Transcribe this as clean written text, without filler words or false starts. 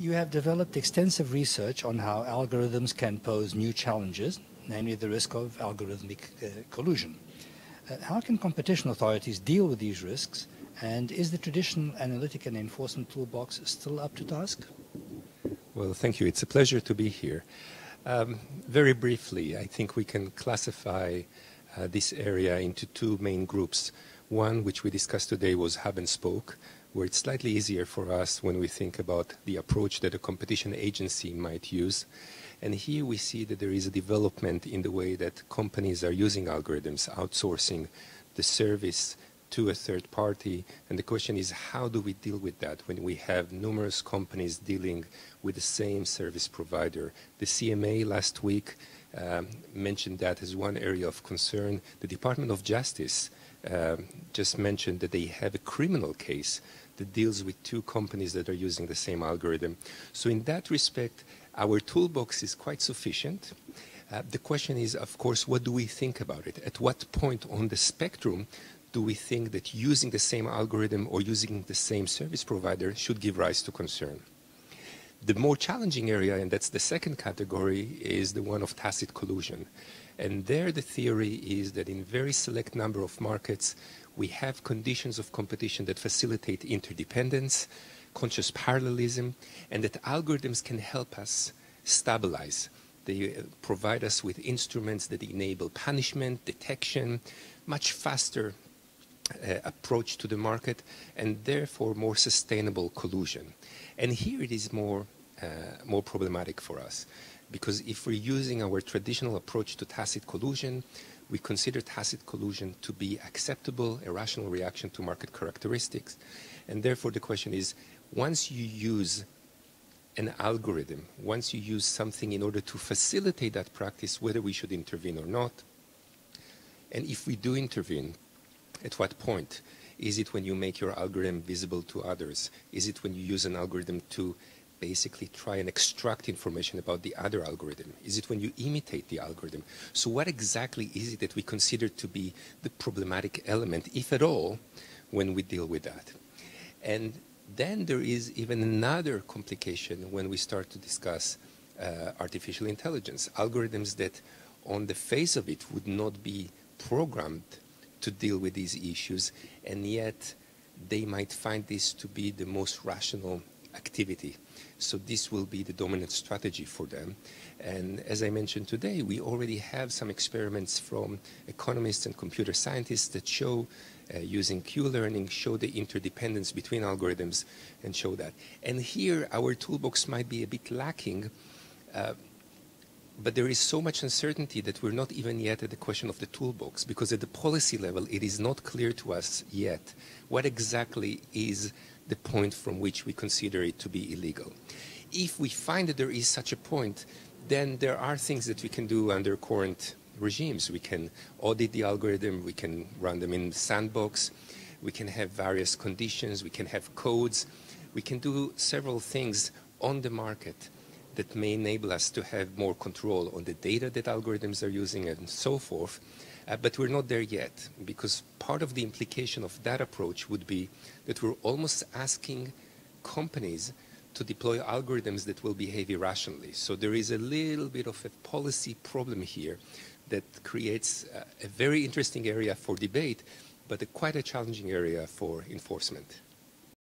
You have developed extensive research on how algorithms can pose new challenges, namely the risk of algorithmic collusion. How can competition authorities deal with these risks, and is the traditional analytic and enforcement toolbox still up to task? Well, thank you. It's a pleasure to be here. Very briefly, I think we can classify this area into two main groups. One, which we discussed today, was hub and spoke, where it's slightly easier for us when we think about the approach that a competition agency might use. And here we see that there is a development in the way that companies are using algorithms, outsourcing the service to a third party. And the question is, how do we deal with that when we have numerous companies dealing with the same service provider? The CMA last week mentioned that as one area of concern. The Department of Justice just mentioned that they have a criminal case that deals with two companies that are using the same algorithm. So in that respect, our toolbox is quite sufficient. The question is, of course, what do we think about it? At what point on the spectrum do we think that using the same algorithm or using the same service provider should give rise to concern? The more challenging area, and that's the second category, is the one of tacit collusion. And there the theory is that in very select number of markets, we have conditions of competition that facilitate interdependence, conscious parallelism, and that algorithms can help us stabilize. They provide us with instruments that enable punishment, detection, much faster approach to the market, and therefore more sustainable collusion. And here it is more problematic for us, because if we're using our traditional approach to tacit collusion, we consider tacit collusion to be acceptable, a rational reaction to market characteristics. And therefore the question is, once you use an algorithm, once you use something in order to facilitate that practice, whether we should intervene or not, and if we do intervene, at what point? Is it when you make your algorithm visible to others? Is it when you use an algorithm to basically try and extract information about the other algorithm? Is it when you imitate the algorithm? So what exactly is it that we consider to be the problematic element, if at all, when we deal with that? And then there is even another complication when we start to discuss artificial intelligence, algorithms that on the face of it would not be programmed to deal with these issues, and yet they might find this to be the most rational activity. So this will be the dominant strategy for them. And as I mentioned today, we already have some experiments from economists and computer scientists that show, using Q-learning, show the interdependence between algorithms and show that. And here our toolbox might be a bit lacking, but there is so much uncertainty that we're not even yet at the question of the toolbox, because at the policy level, it is not clear to us yet what exactly is the point from which we consider it to be illegal. If we find that there is such a point, then there are things that we can do under current regimes. We can audit the algorithm, we can run them in sandbox, we can have various conditions, we can have codes, we can do several things on the market that may enable us to have more control on the data that algorithms are using and so forth. But we're not there yet, because part of the implication of that approach would be that we're almost asking companies to deploy algorithms that will behave irrationally. So there is a little bit of a policy problem here that creates a very interesting area for debate, but quite a challenging area for enforcement.